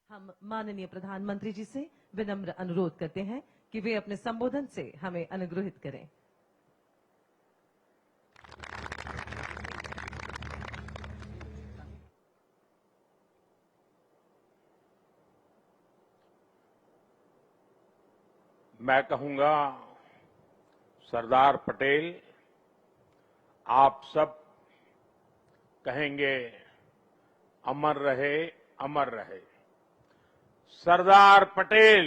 हम माननीय प्रधानमंत्री जी से विनम्र अनुरोध करते हैं कि वे अपने संबोधन से हमें अनुग्रहित करें। मैं कहूंगा सरदार पटेल, आप सब कहेंगे अमर रहे, अमर रहे। सरदार पटेल,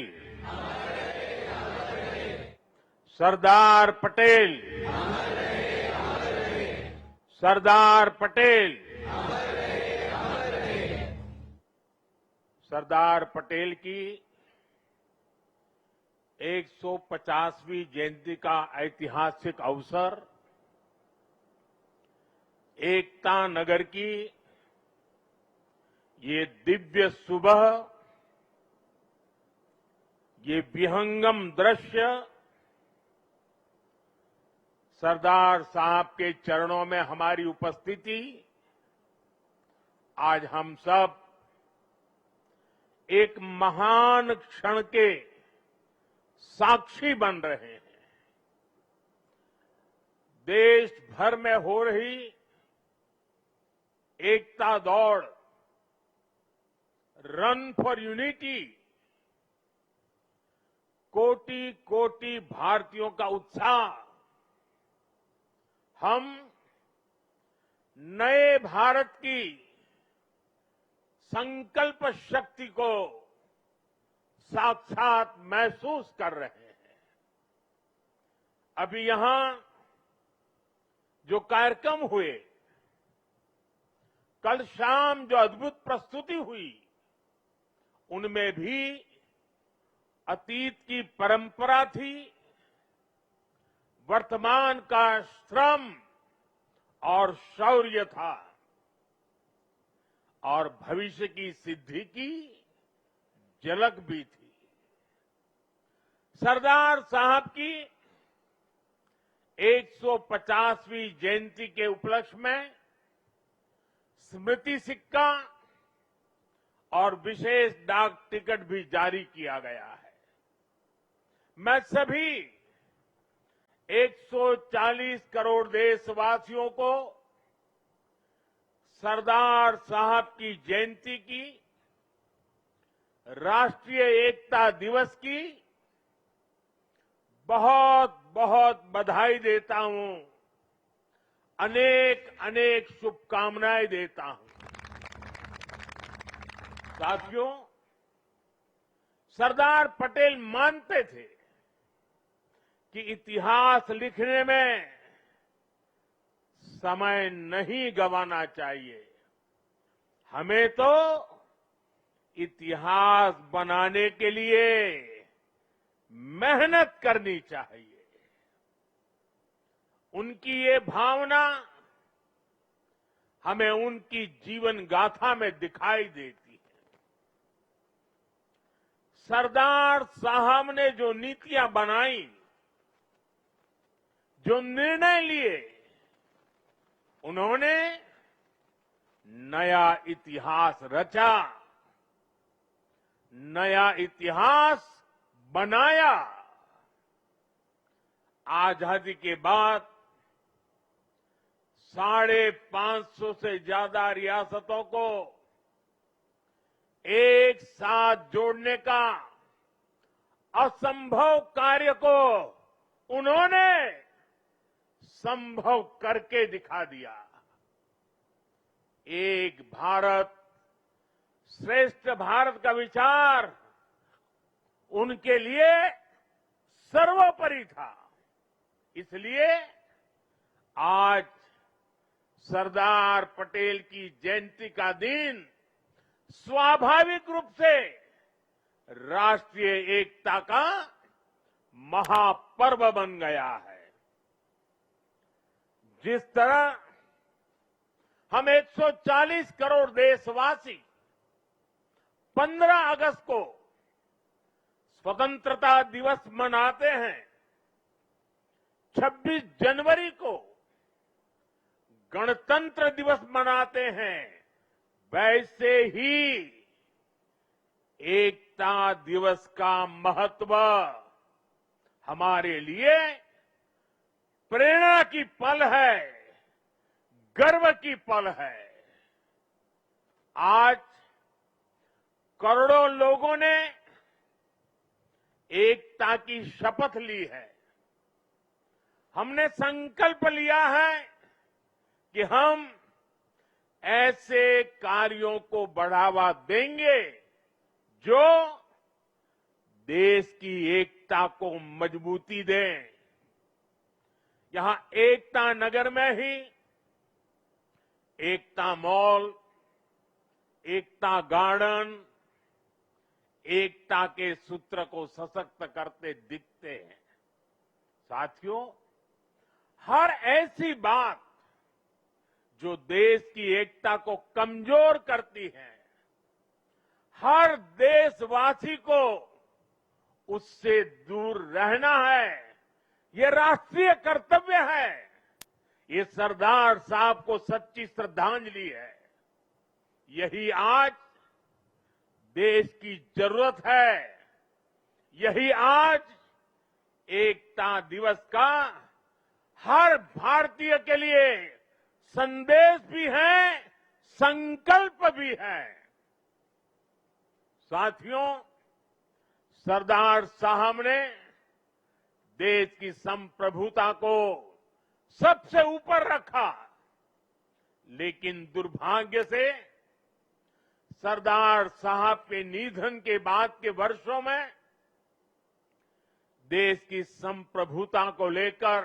सरदार पटेल, सरदार पटेल, सरदार पटेल की 150वीं जयंती का ऐतिहासिक अवसर एकता नगर की ये दिव्य सुबह, ये विहंगम दृश्य सरदार साहब के चरणों में हमारी उपस्थिति, आज हम सब एक महान क्षण के साक्षी बन रहे हैं। देश भर में हो रही एकता दौड़, रन फॉर यूनिटी, कोटि कोटि भारतीयों का उत्साह, हम नए भारत की संकल्प शक्ति को साक्षात महसूस कर रहे हैं। अभी यहां जो कार्यक्रम हुए, कल शाम जो अद्भुत प्रस्तुति हुई, उनमें भी अतीत की परंपरा थी, वर्तमान का श्रम और शौर्य था, और भविष्य की सिद्धि की झलक भी थी। सरदार साहब की 150वीं जयंती के उपलक्ष्य में स्मृति सिक्का और विशेष डाक टिकट भी जारी किया गया है। मैं सभी 140 करोड़ देशवासियों को सरदार साहब की जयंती की, राष्ट्रीय एकता दिवस की बहुत बहुत बधाई देता हूं, अनेक अनेक शुभकामनाएं देता हूं। साथियों, सरदार पटेल मानते थे कि इतिहास लिखने में समय नहीं गंवाना चाहिए, हमें तो इतिहास बनाने के लिए मेहनत करनी चाहिए। उनकी ये भावना हमें उनकी जीवन गाथा में दिखाई देती है। सरदार साहब ने जो नीतियां बनाई, जो निर्णय लिए, उन्होंने नया इतिहास रचा, नया इतिहास बनाया। आजादी के बाद 550 से ज्यादा रियासतों को एक साथ जोड़ने का असंभव कार्य को उन्होंने संभव करके दिखा दिया। एक भारत श्रेष्ठ भारत का विचार उनके लिए सर्वोपरि था। इसलिए आज सरदार पटेल की जयंती का दिन स्वाभाविक रूप से राष्ट्रीय एकता का महापर्व बन गया है। जिस तरह हम 140 करोड़ देशवासी 15 अगस्त को स्वतंत्रता दिवस मनाते हैं, 26 जनवरी को गणतंत्र दिवस मनाते हैं, वैसे ही एकता दिवस का महत्व हमारे लिए प्रेरणा की पल है, गर्व की पल है। आज करोड़ों लोगों ने एकता की शपथ ली है। हमने संकल्प लिया है कि हम ऐसे कार्यों को बढ़ावा देंगे जो देश की एकता को मजबूती दें। यहां एकता नगर में ही एकता मॉल, एकता गार्डन, एकता के सूत्र को सशक्त करते दिखते हैं। साथियों, हर ऐसी बात जो देश की एकता को कमजोर करती है, हर देशवासी को उससे दूर रहना है। ये राष्ट्रीय कर्तव्य है। ये सरदार साहब को सच्ची श्रद्धांजलि है। यही आज देश की जरूरत है। यही आज एकता दिवस का हर भारतीय के लिए संदेश भी है, संकल्प भी है। साथियों, सरदार साहब ने देश की संप्रभुता को सबसे ऊपर रखा, लेकिन दुर्भाग्य से सरदार साहब के निधन के बाद के वर्षों में देश की संप्रभुता को लेकर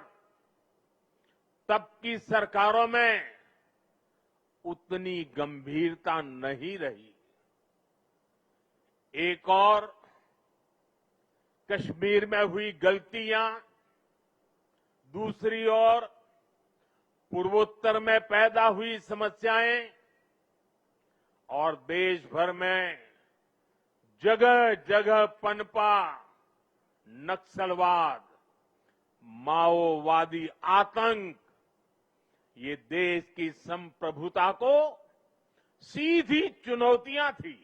तब की सरकारों में उतनी गंभीरता नहीं रही। एक और कश्मीर में हुई गलतियां, दूसरी ओर पूर्वोत्तर में पैदा हुई समस्याएं और देश भर में जगह जगह पनपा नक्सलवाद, माओवादी आतंक, ये देश की संप्रभुता को सीधी चुनौतियां थी।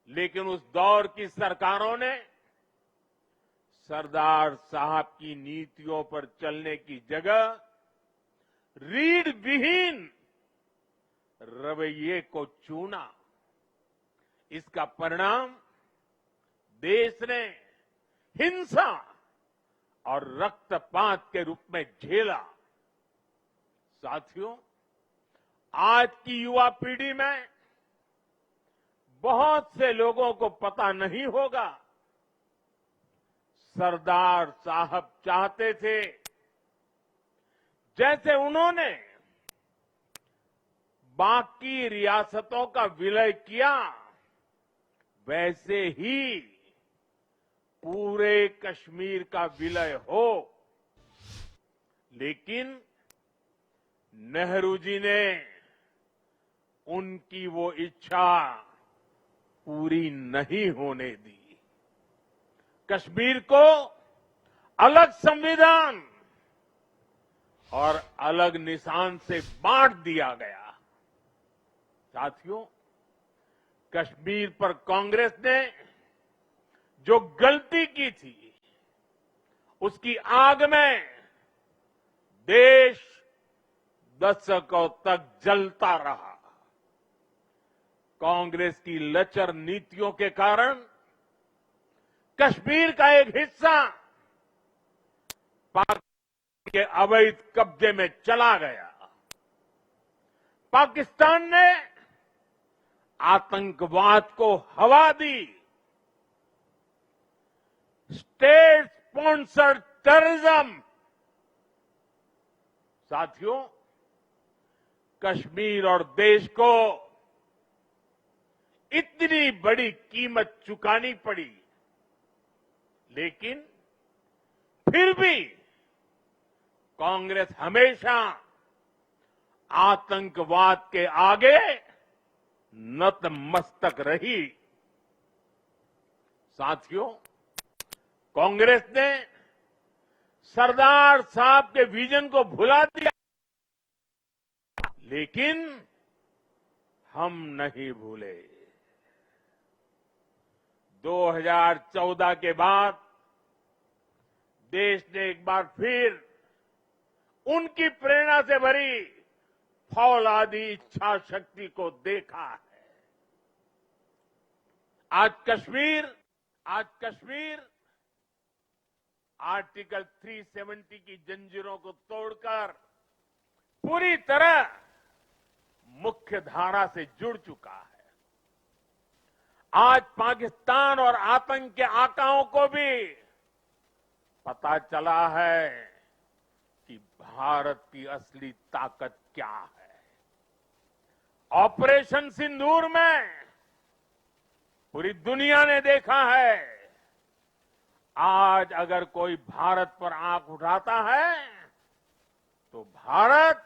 लेकिन उस दौर की सरकारों ने सरदार साहब की नीतियों पर चलने की जगह रीढ़ विहीन रवैये को चुना। इसका परिणाम देश ने हिंसा और रक्तपात के रूप में झेला। साथियों, आज की युवा पीढ़ी में बहुत से लोगों को पता नहीं होगा, सरदार साहब चाहते थे जैसे उन्होंने बाकी रियासतों का विलय किया, वैसे ही पूरे कश्मीर का विलय हो। लेकिन नेहरू जी ने उनकी वो इच्छा पूरी नहीं होने दी। कश्मीर को अलग संविधान और अलग निशान से बांट दिया गया। साथियों, कश्मीर पर कांग्रेस ने जो गलती की थी, उसकी आग में देश दशकों तक जलता रहा। कांग्रेस की लचर नीतियों के कारण कश्मीर का एक हिस्सा पाकिस्तान के अवैध कब्जे में चला गया। पाकिस्तान ने आतंकवाद को हवा दी। State sponsored terrorism. साथियों, कश्मीर और देश को इतनी बड़ी कीमत चुकानी पड़ी, लेकिन फिर भी कांग्रेस हमेशा आतंकवाद के आगे नतमस्तक रही। साथियों, कांग्रेस ने सरदार साहब के विजन को भुला दिया, लेकिन हम नहीं भूले। 2014 के बाद देश ने एक बार फिर उनकी प्रेरणा से भरी फौलादी इच्छा शक्ति को देखा है। आज कश्मीर आर्टिकल 370 की जंजीरों को तोड़कर पूरी तरह मुख्य धारा से जुड़ चुका है। आज पाकिस्तान और आतंक के आकाओं को भी पता चला है कि भारत की असली ताकत क्या है। ऑपरेशन सिंदूर में पूरी दुनिया ने देखा है, आज अगर कोई भारत पर आंख उठाता है तो भारत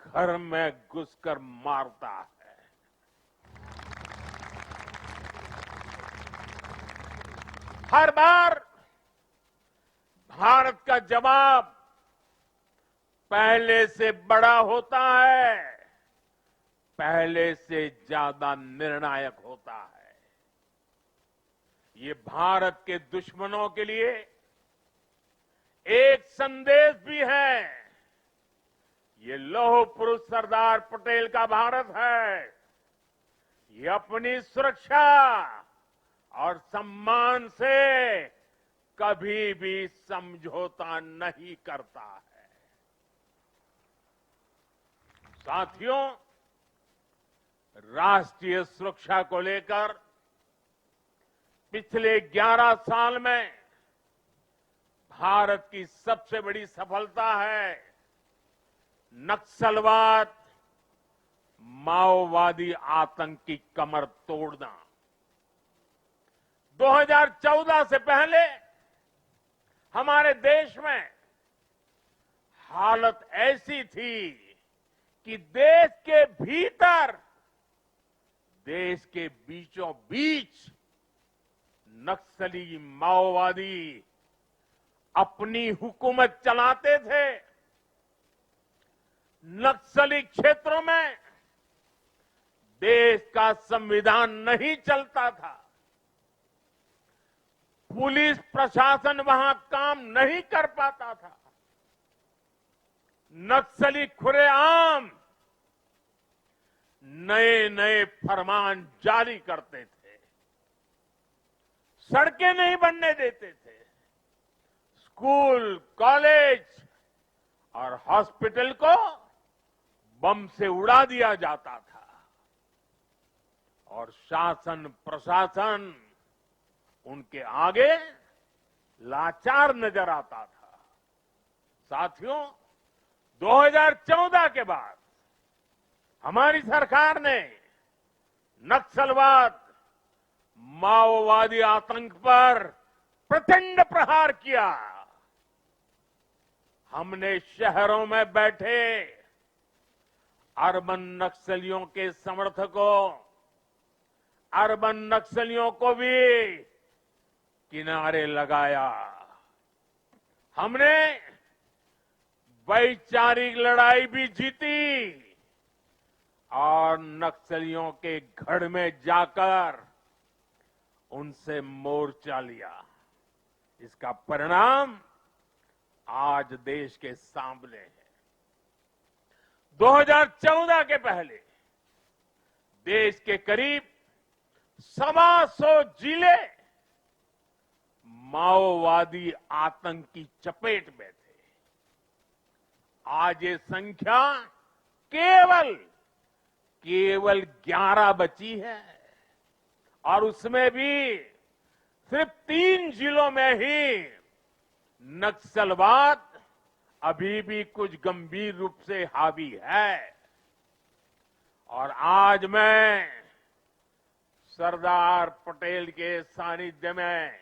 घर में घुसकर मारता है। हर बार भारत का जवाब पहले से बड़ा होता है, पहले से ज्यादा निर्णायक होता है। ये भारत के दुश्मनों के लिए एक संदेश भी है। ये लौह पुरुष सरदार पटेल का भारत है। ये अपनी सुरक्षा और सम्मान से कभी भी समझौता नहीं करता है। साथियों, राष्ट्रीय सुरक्षा को लेकर पिछले 11 साल में भारत की सबसे बड़ी सफलता है नक्सलवाद, माओवादी आतंक की कमर तोड़ना। 2014 से पहले हमारे देश में हालत ऐसी थी कि देश के भीतर, देश के बीचों बीच नक्सली माओवादी अपनी हुकूमत चलाते थे। नक्सली क्षेत्रों में देश का संविधान नहीं चलता था। पुलिस प्रशासन वहां काम नहीं कर पाता था। नक्सली खुलेआम नए नए फरमान जारी करते थे, सड़कें नहीं बनने देते थे, स्कूल, कॉलेज और हॉस्पिटल को बम से उड़ा दिया जाता था और शासन प्रशासन उनके आगे लाचार नजर आता था। साथियों, 2014 के बाद हमारी सरकार ने नक्सलवाद, माओवादी आतंक पर प्रचंड प्रहार किया। हमने शहरों में बैठे अर्बन नक्सलियों के समर्थकों, अर्बन नक्सलियों को भी किनारे लगाया। हमने वैचारिक लड़ाई भी जीती और नक्सलियों के गढ़ में जाकर उनसे मोर्चा लिया। इसका परिणाम आज देश के सामने है। 2014 के पहले देश के करीब 125 जिले माओवादी आतंक की चपेट में थे। आज ये संख्या केवल 11 बची है और उसमें भी सिर्फ 3 जिलों में ही नक्सलवाद अभी भी कुछ गंभीर रूप से हावी है। और आज मैं सरदार पटेल के सानिध्य में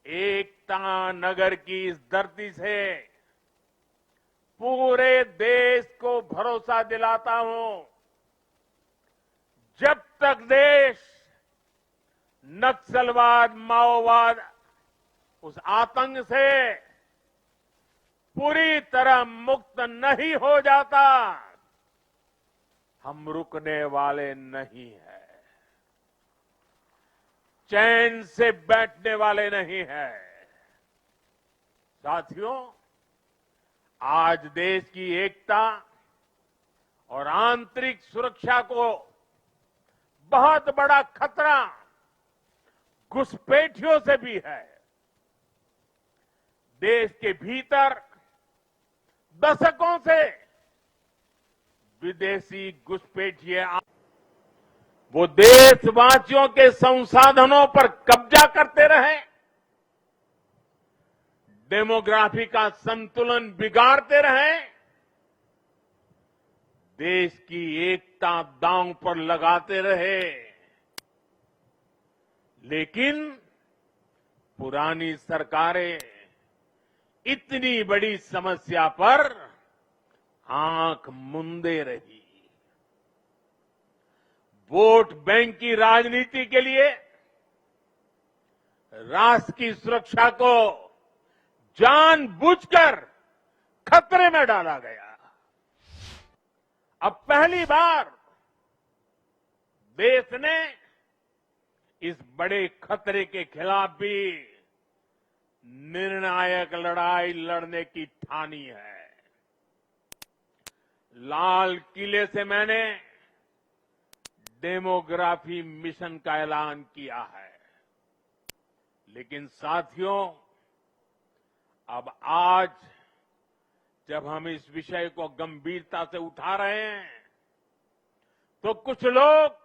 एकता नगर की इस धरती से पूरे देश को भरोसा दिलाता हूं, जब तक देश नक्सलवाद, माओवाद, उस आतंक से पूरी तरह मुक्त नहीं हो जाता, हम रुकने वाले नहीं हैं। चैन से बैठने वाले नहीं है। साथियों, आज देश की एकता और आंतरिक सुरक्षा को बहुत बड़ा खतरा घुसपैठियों से भी है। देश के भीतर दशकों से विदेशी घुसपैठिए वो देशवासियों के संसाधनों पर कब्जा करते रहे, डेमोग्राफी का संतुलन बिगाड़ते रहे, देश की एकता दांव पर लगाते रहे। लेकिन पुरानी सरकारें इतनी बड़ी समस्या पर आंख मूंदे रही। वोट बैंक की राजनीति के लिए राष्ट्र की सुरक्षा को जानबूझकर खतरे में डाला गया। अब पहली बार देश ने इस बड़े खतरे के खिलाफ भी निर्णायक लड़ाई लड़ने की ठानी है। लाल किले से मैंने डेमोग्राफी मिशन का ऐलान किया है। लेकिन साथियों, अब आज जब हम इस विषय को गंभीरता से उठा रहे हैं, तो कुछ लोग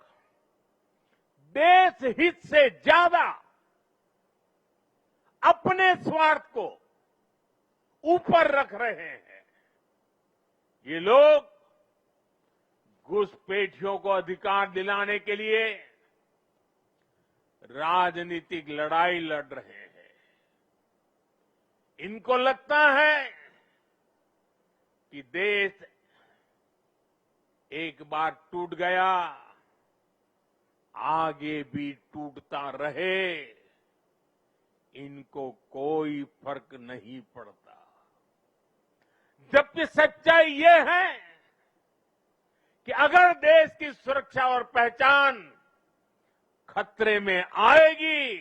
देश हित से ज्यादा अपने स्वार्थ को ऊपर रख रहे हैं। ये लोग घुसपैठियों को अधिकार दिलाने के लिए राजनीतिक लड़ाई लड़ रहे हैं। इनको लगता है कि देश एक बार टूट गया, आगे भी टूटता रहे, इनको कोई फर्क नहीं पड़ता। जबकि सच्चाई ये है कि अगर देश की सुरक्षा और पहचान खतरे में आएगी,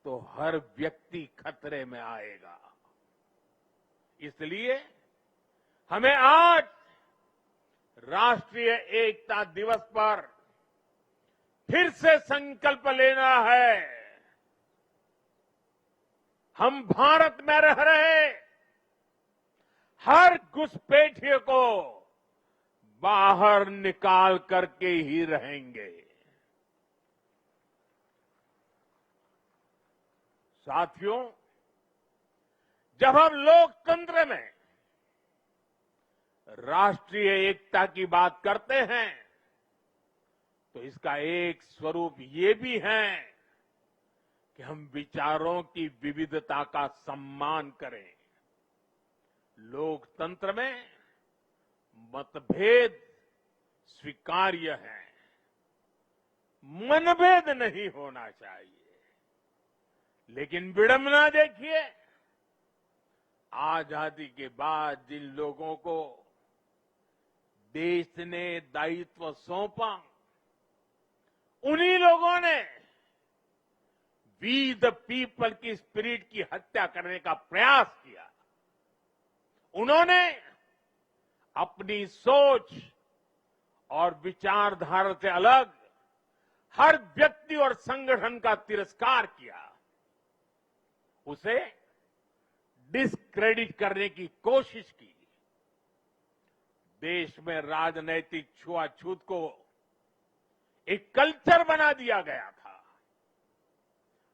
तो हर व्यक्ति खतरे में आएगा। इसलिए हमें आज राष्ट्रीय एकता दिवस पर फिर से संकल्प लेना है। हम भारत में रह रहे हर घुसपैठिए को बाहर निकाल करके ही रहेंगे। साथियों, जब हम लोकतंत्र में राष्ट्रीय एकता की बात करते हैं, तो इसका एक स्वरूप ये भी है कि हम विचारों की विविधता का सम्मान करें। लोकतंत्र में मतभेद स्वीकार्य है, मनभेद नहीं होना चाहिए। लेकिन विडंबना देखिए, आजादी के बाद जिन लोगों को देश ने दायित्व सौंपा, उन्हीं लोगों ने वी द पीपल की स्पिरिट की हत्या करने का प्रयास किया। उन्होंने अपनी सोच और विचारधारा से अलग हर व्यक्ति और संगठन का तिरस्कार किया, उसे डिस्क्रेडिट करने की कोशिश की। देश में राजनैतिक छुआछूत को एक कल्चर बना दिया गया था।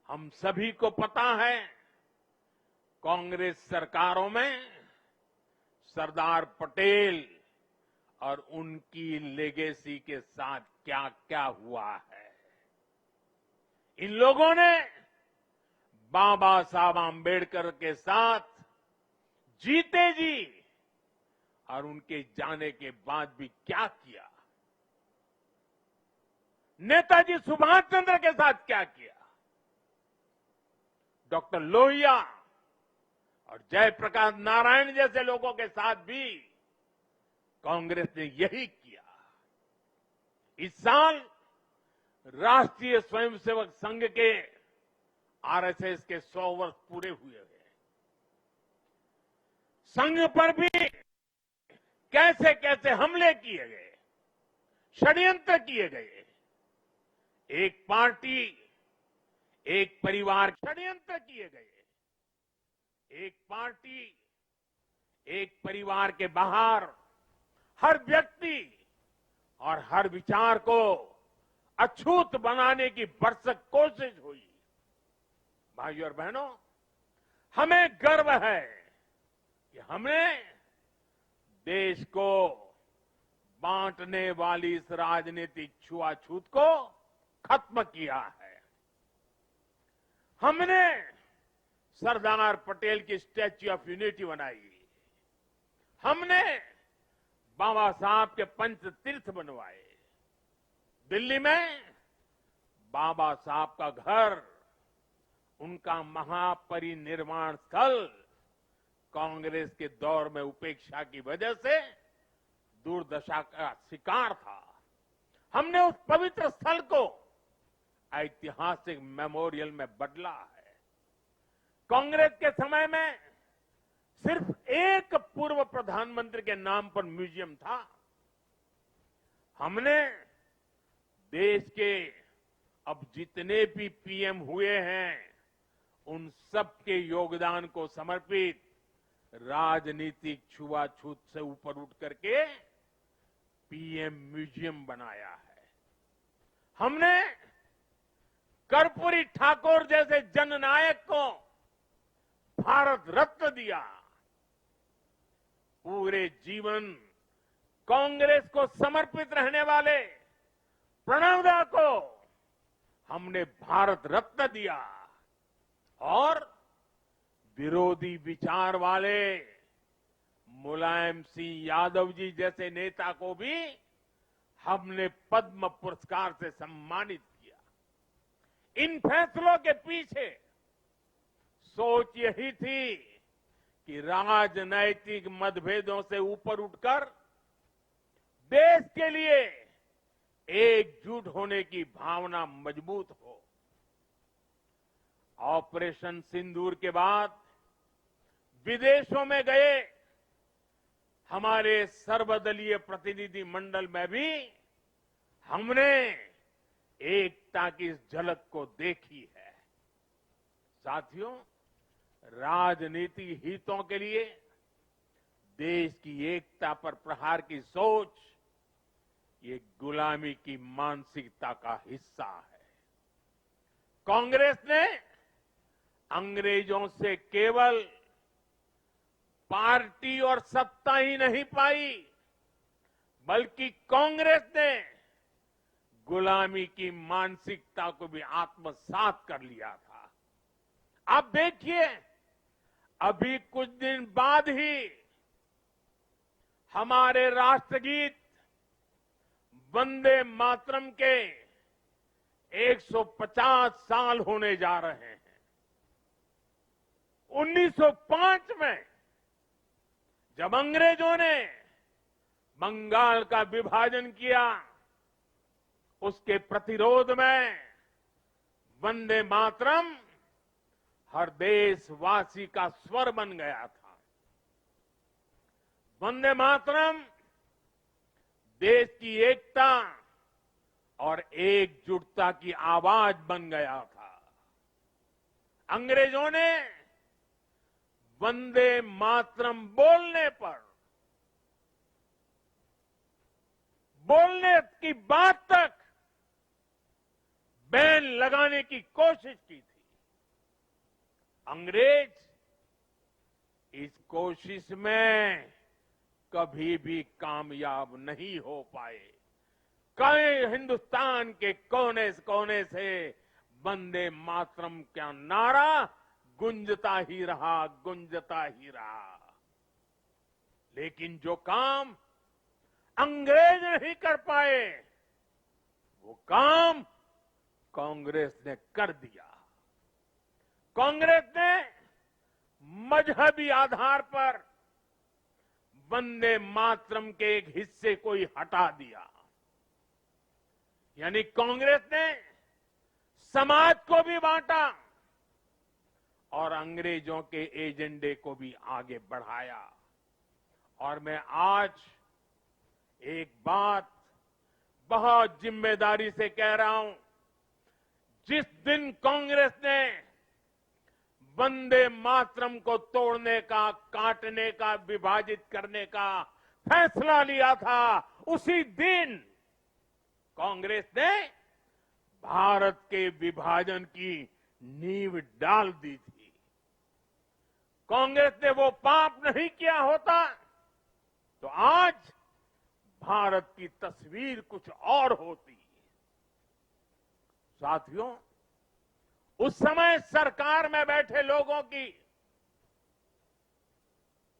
हम सभी को पता है, कांग्रेस सरकारों में सरदार पटेल और उनकी लेगेसी के साथ क्या क्या हुआ है। इन लोगों ने बाबा साहब आंबेडकर के साथ जीते जी और उनके जाने के बाद भी क्या किया, नेताजी सुभाष चंद्र के साथ क्या किया, डॉक्टर लोहिया और जयप्रकाश नारायण जैसे लोगों के साथ भी कांग्रेस ने यही किया। इस साल राष्ट्रीय स्वयंसेवक संघ के आरएसएस के 100 वर्ष पूरे हुए हैं। संघ पर भी कैसे कैसे हमले किए गए, षड्यंत्र किए गए। एक पार्टी, एक परिवार, षड्यंत्र किए गए। एक पार्टी, एक परिवार के बाहर हर व्यक्ति और हर विचार को अछूत बनाने की भरसक कोशिश हुई। भाइयों और बहनों, हमें गर्व है कि हमने देश को बांटने वाली इस राजनीतिक छुआछूत को खत्म किया है। हमने सरदार पटेल की स्टैच्यू ऑफ यूनिटी बनाई। हमने बाबा साहब के पंच तीर्थ बनवाए। दिल्ली में बाबा साहब का घर, उनका महापरिनिर्वाण स्थल कांग्रेस के दौर में उपेक्षा की वजह से दुर्दशा का शिकार था। हमने उस पवित्र स्थल को ऐतिहासिक मेमोरियल में बदला है। कांग्रेस के समय में सिर्फ एक पूर्व प्रधानमंत्री के नाम पर म्यूजियम था। हमने देश के अब जितने भी पीएम हुए हैं, उन सबके योगदान को समर्पित राजनीतिक छुआछूत से ऊपर उठ करके पीएम म्यूजियम बनाया है। हमने कर्पूरी ठाकुर जैसे जननायक को भारत रत्न दिया। पूरे जीवन कांग्रेस को समर्पित रहने वाले प्रणब दा को हमने भारत रत्न दिया और विरोधी विचार वाले मुलायम सिंह यादव जी जैसे नेता को भी हमने पद्म पुरस्कार से सम्मानित किया। इन फैसलों के पीछे सोच यही थी कि राजनैतिक मतभेदों से ऊपर उठकर देश के लिए एकजुट होने की भावना मजबूत हो। ऑपरेशन सिंदूर के बाद विदेशों में गए हमारे सर्वदलीय प्रतिनिधि मंडल में भी हमने एकता की इस झलक को देखी है। साथियों, राजनीतिक हितों के लिए देश की एकता पर प्रहार की सोच, ये गुलामी की मानसिकता का हिस्सा है। कांग्रेस ने अंग्रेजों से केवल पार्टी और सत्ता ही नहीं पाई, बल्कि कांग्रेस ने गुलामी की मानसिकता को भी आत्मसात कर लिया था। आप देखिए, अभी कुछ दिन बाद ही हमारे राष्ट्रगीत वंदे मातरम के 150 साल होने जा रहे हैं। 1905 में जब अंग्रेजों ने बंगाल का विभाजन किया, उसके प्रतिरोध में वंदे मातरम हर देशवासी का स्वर बन गया था। वंदे मातरम देश की एकता और एकजुटता की आवाज बन गया था। अंग्रेजों ने वंदे मातरम बोलने की बात तक बैन लगाने की कोशिश की थी। अंग्रेज इस कोशिश में कभी भी कामयाब नहीं हो पाए। कई हिंदुस्तान के कोने कोने से वंदे मातरम का नारा गुंजता ही रहा। लेकिन जो काम अंग्रेज नहीं कर पाए, वो काम कांग्रेस ने कर दिया। कांग्रेस ने मजहबी आधार पर वंदे मातरम के एक हिस्से को ही हटा दिया। यानी कांग्रेस ने समाज को भी बांटा और अंग्रेजों के एजेंडे को भी आगे बढ़ाया। और मैं आज एक बात बहुत जिम्मेदारी से कह रहा हूं, जिस दिन कांग्रेस ने वंदे मातरम को तोड़ने का, काटने का, विभाजित करने का फैसला लिया था, उसी दिन कांग्रेस ने भारत के विभाजन की नींव डाल दी थी। कांग्रेस ने वो पाप नहीं किया होता तो आज भारत की तस्वीर कुछ और होती। साथियों, उस समय सरकार में बैठे लोगों की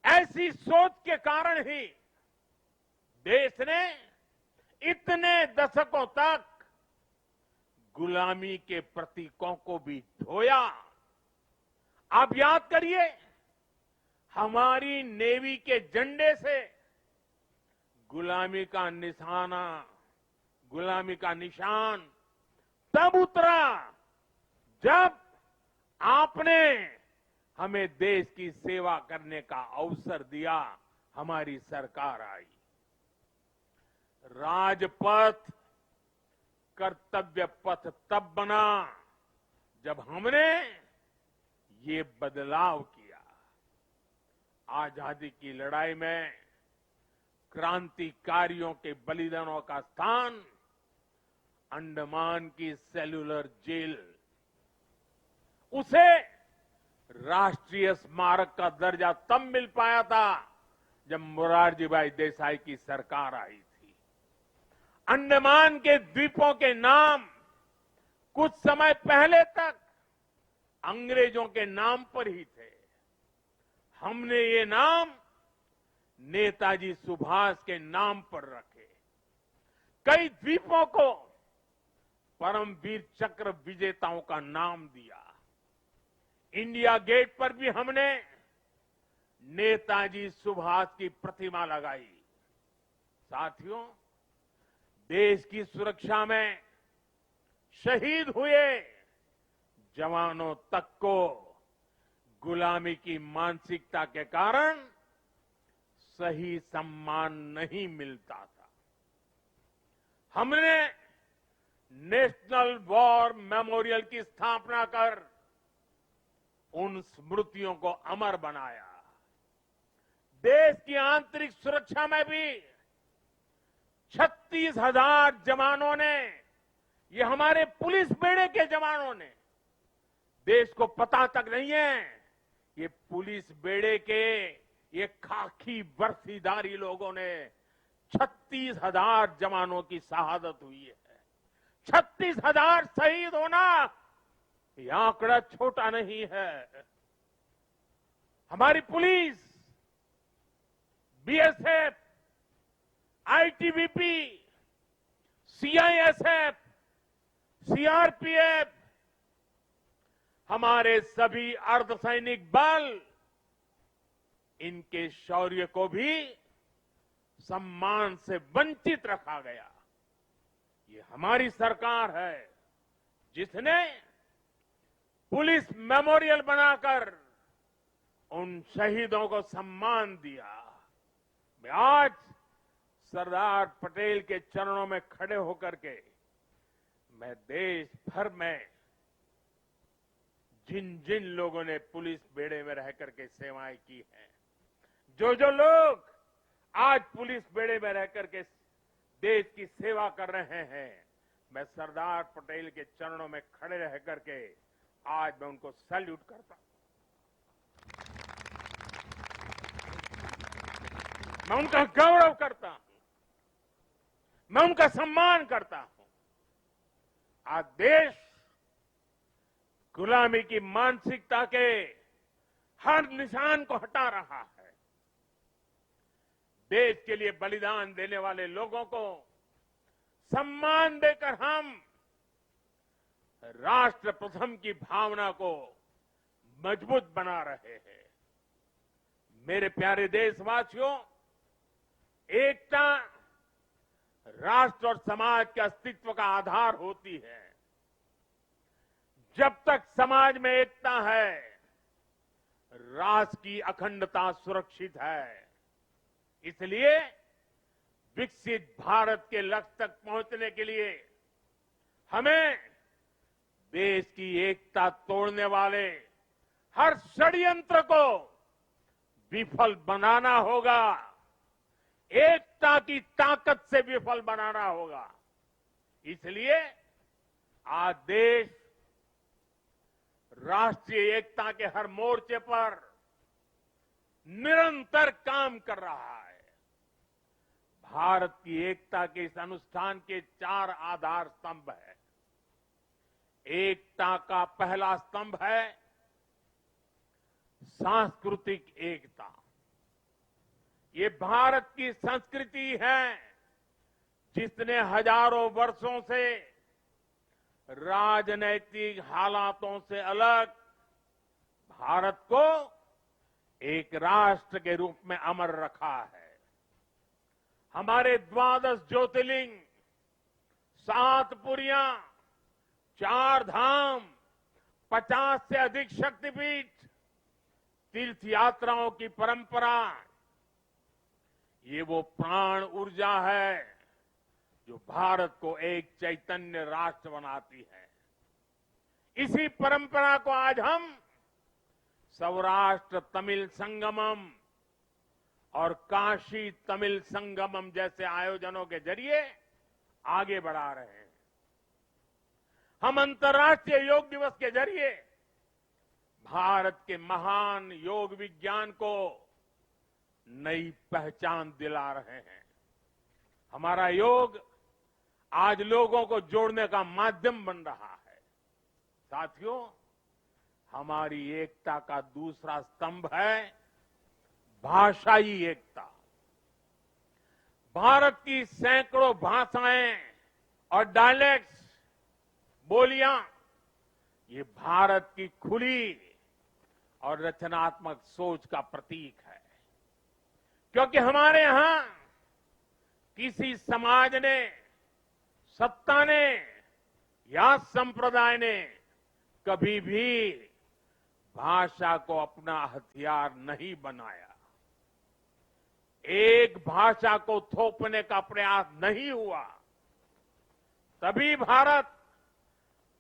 ऐसी सोच के कारण ही देश ने इतने दशकों तक गुलामी के प्रतीकों को भी ढोया। आप याद करिए, हमारी नेवी के झंडे से गुलामी का निशाना, गुलामी का निशान तब उतरा जब आपने हमें देश की सेवा करने का अवसर दिया, हमारी सरकार आई। राजपथ कर्तव्य पथ तब बना जब हमने ये बदलाव किया। आजादी की लड़ाई में क्रांतिकारियों के बलिदानों का स्थान अंडमान की सेल्यूलर जेल, उसे राष्ट्रीय स्मारक का दर्जा तब मिल पाया था जब मोरारजी भाई देसाई की सरकार आई थी। अंडमान के द्वीपों के नाम कुछ समय पहले तक अंग्रेजों के नाम पर ही थे। हमने ये नाम नेताजी सुभाष के नाम पर रखे। कई द्वीपों को परमवीर चक्र विजेताओं का नाम दिया। इंडिया गेट पर भी हमने नेताजी सुभाष की प्रतिमा लगाई। साथियों, देश की सुरक्षा में शहीद हुए जवानों तक को गुलामी की मानसिकता के कारण सही सम्मान नहीं मिलता था। हमने नेशनल वॉर मेमोरियल की स्थापना कर उन स्मृतियों को अमर बनाया। देश की आंतरिक सुरक्षा में भी 36,000 जवानों ने, ये हमारे पुलिस बेड़े के जवानों ने, देश को पता तक नहीं है, ये पुलिस बेड़े के ये खाकी वर्दीधारी लोगों ने 36,000 जवानों की शहादत हुई है। 36,000 शहीद होना यह आंकड़ा छोटा नहीं है। हमारी police, BSF, ITBP, CISF, CRPF, हमारे सभी अर्धसैनिक बल, इनके शौर्य को भी सम्मान से वंचित रखा गया। ये हमारी सरकार है जिसने पुलिस मेमोरियल बनाकर उन शहीदों को सम्मान दिया। मैं आज सरदार पटेल के चरणों में खड़े होकर के मैं देश भर में जिन जिन लोगों ने पुलिस बेड़े में रह करके सेवाएं की हैं, जो जो लोग आज पुलिस बेड़े में रह करके देश की सेवा कर रहे हैं, मैं सरदार पटेल के चरणों में खड़े रह करके आज मैं उनको सैल्यूट करता हूं। मैं उनका गौरव करता हूं, मैं उनका सम्मान करता हूं। आज देश गुलामी की मानसिकता के हर निशान को हटा रहा है। देश के लिए बलिदान देने वाले लोगों को सम्मान देकर हम राष्ट्र प्रथम की भावना को मजबूत बना रहे हैं। मेरे प्यारे देशवासियों, एकता राष्ट्र और समाज के अस्तित्व का आधार होती है। जब तक समाज में एकता है, राष्ट्र की अखंडता सुरक्षित है। इसलिए विकसित भारत के लक्ष्य तक पहुंचने के लिए हमें देश की एकता तोड़ने वाले हर षड्यंत्र को विफल बनाना होगा। एकता की ताकत से विफल बनाना होगा। इसलिए आज देश राष्ट्रीय एकता के हर मोर्चे पर निरंतर काम कर रहा है। भारत की एकता के इस अनुष्ठान के 4 आधार स्तंभ हैं। एकता का पहला स्तंभ है सांस्कृतिक एकता। ये भारत की संस्कृति है, जिसने हजारों वर्षों से राजनैतिक हालातों से अलग भारत को एक राष्ट्र के रूप में अमर रखा है। हमारे 12 ज्योतिर्लिंग, 7 पुरियां, 4 धाम, 50 से अधिक शक्तिपीठ, तीर्थ यात्राओं की परंपरा, ये वो प्राण ऊर्जा है जो भारत को एक चैतन्य राष्ट्र बनाती है। इसी परंपरा को आज हम सौराष्ट्र तमिल संगमम और काशी तमिल संगमम जैसे आयोजनों के जरिए आगे बढ़ा रहे हैं। हम अंतर्राष्ट्रीय योग दिवस के जरिए भारत के महान योग विज्ञान को नई पहचान दिला रहे हैं। हमारा योग आज लोगों को जोड़ने का माध्यम बन रहा है। साथियों, हमारी एकता का दूसरा स्तंभ है भाषाई एकता। भारत की सैकड़ों भाषाएं और डायलेक्ट्स, बोलियां, ये भारत की खुली और रचनात्मक सोच का प्रतीक है। क्योंकि हमारे यहां किसी समाज ने, सत्ता ने या संप्रदाय ने कभी भी भाषा को अपना हथियार नहीं बनाया। एक भाषा को थोपने का प्रयास नहीं हुआ। तभी भारत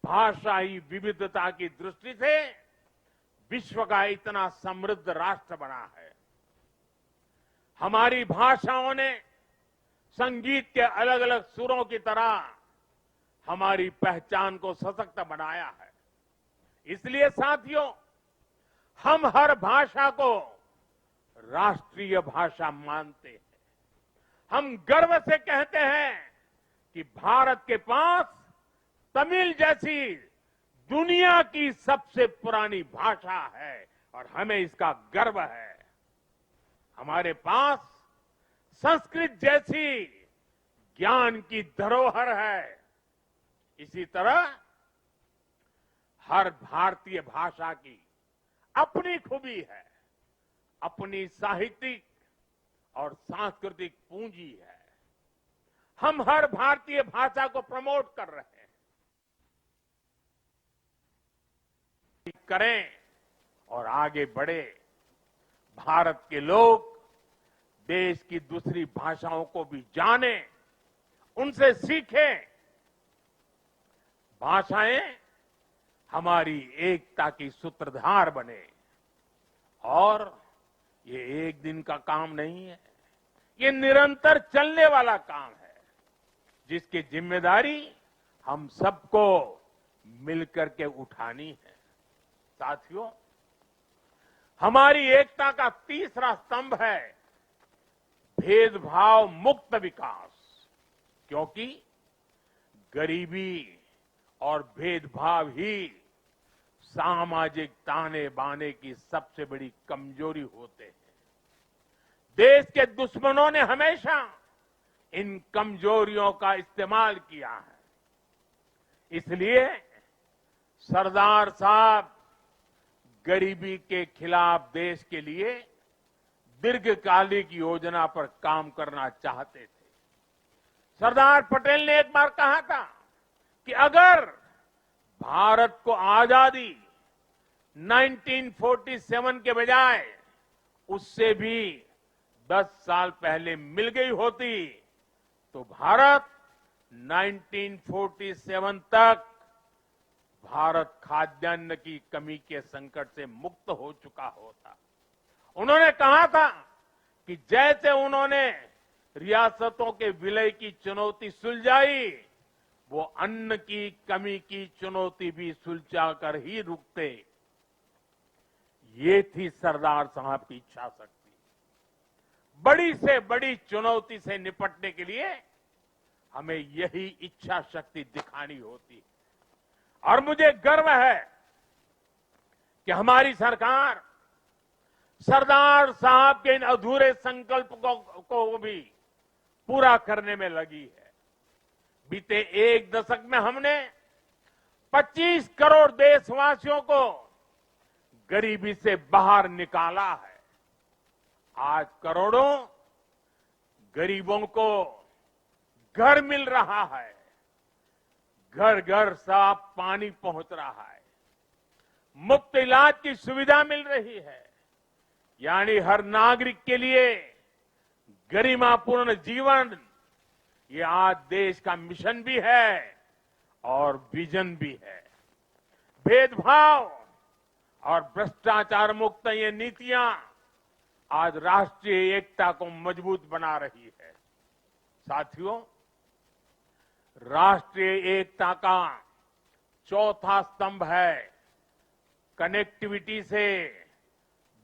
भाषाई विविधता की दृष्टि से विश्व का इतना समृद्ध राष्ट्र बना है। हमारी भाषाओं ने संगीत के अलग अलग सुरों की तरह हमारी पहचान को सशक्त बनाया है। इसलिए साथियों, हम हर भाषा को राष्ट्रीय भाषा मानते हैं। हम गर्व से कहते हैं कि भारत के पास तमिल जैसी दुनिया की सबसे पुरानी भाषा है और हमें इसका गर्व है। हमारे पास संस्कृत जैसी ज्ञान की धरोहर है। इसी तरह हर भारतीय भाषा की अपनी खूबी है, अपनी साहित्यिक और सांस्कृतिक पूंजी है। हम हर भारतीय भाषा को प्रमोट कर रहे हैं। करें और आगे बढ़े। भारत के लोग देश की दूसरी भाषाओं को भी जानें, उनसे सीखें। भाषाएं हमारी एकता की सूत्रधार बने। और ये एक दिन का काम नहीं है, ये निरंतर चलने वाला काम है, जिसकी जिम्मेदारी हम सबको मिलकर के उठानी है। साथियों, हमारी एकता का तीसरा स्तंभ है भेदभाव मुक्त विकास। क्योंकि गरीबी और भेदभाव ही सामाजिक ताने बाने की सबसे बड़ी कमजोरी होते हैं। देश के दुश्मनों ने हमेशा इन कमजोरियों का इस्तेमाल किया है। इसलिए सरदार साहब गरीबी के खिलाफ देश के लिए दीर्घकालिक योजना पर काम करना चाहते थे। सरदार पटेल ने एक बार कहा था कि अगर भारत को आजादी 1947 के बजाय उससे भी 10 साल पहले मिल गई होती तो भारत 1947 तक भारत खाद्यान्न की कमी के संकट से मुक्त हो चुका होता। उन्होंने कहा था कि जैसे उन्होंने रियासतों के विलय की चुनौती सुलझाई, वो अन्न की कमी की चुनौती भी सुलझा कर ही रुकते। ये थी सरदार साहब की इच्छा शक्ति। बड़ी से बड़ी चुनौती से निपटने के लिए हमें यही इच्छा शक्ति दिखानी होती है। और मुझे गर्व है कि हमारी सरकार सरदार साहब के इन अधूरे संकल्प को भी पूरा करने में लगी है। बीते एक दशक में हमने 25 करोड़ देशवासियों को गरीबी से बाहर निकाला है। आज करोड़ों गरीबों को घर मिल रहा है, घर घर साफ पानी पहुंच रहा है, मुफ्त इलाज की सुविधा मिल रही है। यानी हर नागरिक के लिए गरिमापूर्ण जीवन, ये आज देश का मिशन भी है और विजन भी है। भेदभाव और भ्रष्टाचार मुक्त ये नीतियां आज राष्ट्रीय एकता को मजबूत बना रही है। साथियों, राष्ट्रीय एकता का चौथा स्तंभ है कनेक्टिविटी से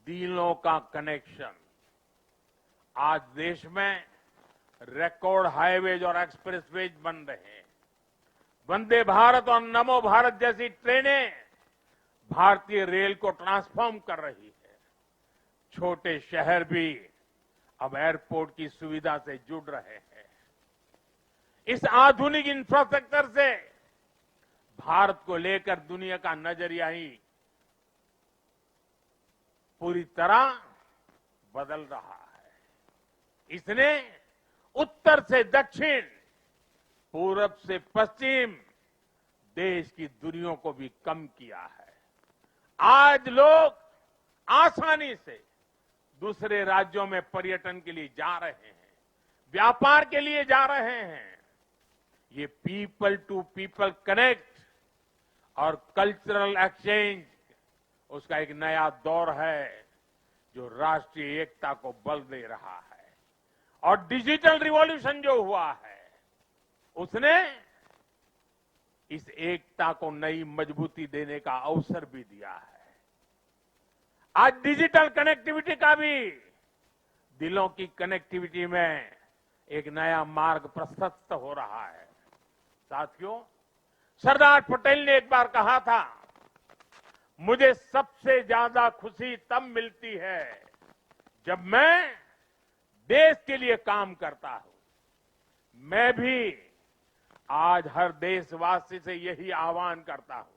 दिलों का कनेक्शन। आज देश में रिकॉर्ड हाईवेज और एक्सप्रेसवेज बन रहे हैं। वंदे भारत और नमो भारत जैसी ट्रेनें भारतीय रेल को ट्रांसफॉर्म कर रही है। छोटे शहर भी अब एयरपोर्ट की सुविधा से जुड़ रहे हैं। इस आधुनिक इंफ्रास्ट्रक्चर से भारत को लेकर दुनिया का नजरिया ही पूरी तरह बदल रहा है। इसने उत्तर से दक्षिण, पूरब से पश्चिम देश की दूरियों को भी कम किया है। आज लोग आसानी से दूसरे राज्यों में पर्यटन के लिए जा रहे हैं, व्यापार के लिए जा रहे हैं। ये पीपल टू पीपल कनेक्ट और कल्चरल एक्सचेंज, उसका एक नया दौर है जो राष्ट्रीय एकता को बल दे रहा है। और डिजिटल रिवॉल्यूशन जो हुआ है, उसने इस एकता को नई मजबूती देने का अवसर भी दिया है। आज डिजिटल कनेक्टिविटी का भी दिलों की कनेक्टिविटी में एक नया मार्ग प्रशस्त हो रहा है। साथियों, सरदार पटेल ने एक बार कहा था, मुझे सबसे ज्यादा खुशी तब मिलती है जब मैं देश के लिए काम करता हूं। मैं भी आज हर देशवासी से यही आह्वान करता हूं।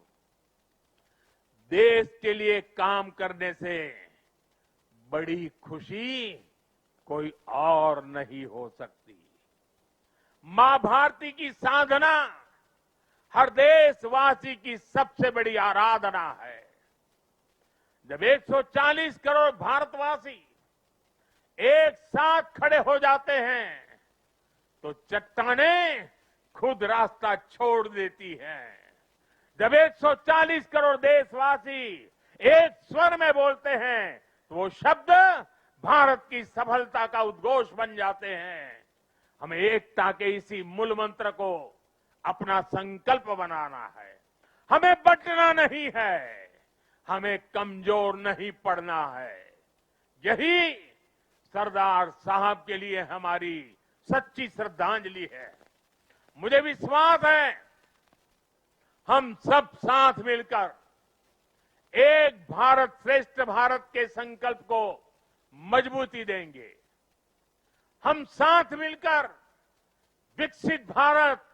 देश के लिए काम करने से बड़ी खुशी कोई और नहीं हो सकती। मां भारती की साधना हर देशवासी की सबसे बड़ी आराधना है। जब 140 करोड़ भारतवासी एक साथ खड़े हो जाते हैं तो चट्टानें खुद रास्ता छोड़ देती हैं। जब 140 करोड़ देशवासी एक स्वर में बोलते हैं तो वो शब्द भारत की सफलता का उद्घोष बन जाते हैं। हमें एकता के इसी मूल मंत्र को अपना संकल्प बनाना है। हमें बंटना नहीं है, हमें कमजोर नहीं पड़ना है। यही सरदार साहब के लिए हमारी सच्ची श्रद्धांजलि है। मुझे विश्वास है हम सब साथ मिलकर एक भारत श्रेष्ठ भारत के संकल्प को मजबूती देंगे। हम साथ मिलकर विकसित भारत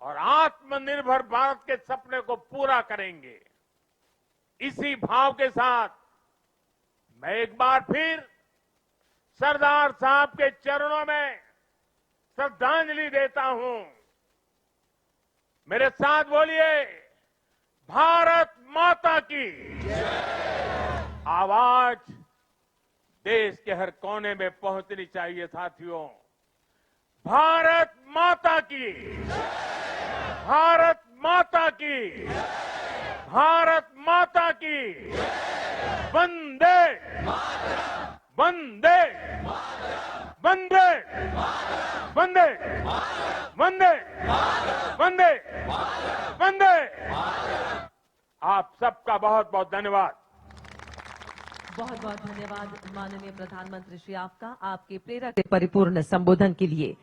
और आत्मनिर्भर भारत के सपने को पूरा करेंगे। इसी भाव के साथ मैं एक बार फिर सरदार साहब के चरणों में श्रद्धांजलि देता हूं। मेरे साथ बोलिए, भारत माता की आवाज देश के हर कोने में पहुंचनी चाहिए साथियों। भारत माता की, भारत माता की, भारत माता की, वंदे वंदे वंदे वंदे वंदे वंदे वंदे। आप सबका बहुत बहुत धन्यवाद। बहुत बहुत धन्यवाद माननीय प्रधानमंत्री श्री आपका, आपके प्रेरक से परिपूर्ण संबोधन के लिए।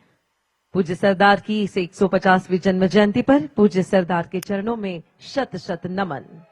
पूज्य सरदार की इस 150वीं जन्म जयंती पर पूज्य सरदार के चरणों में शत शत नमन।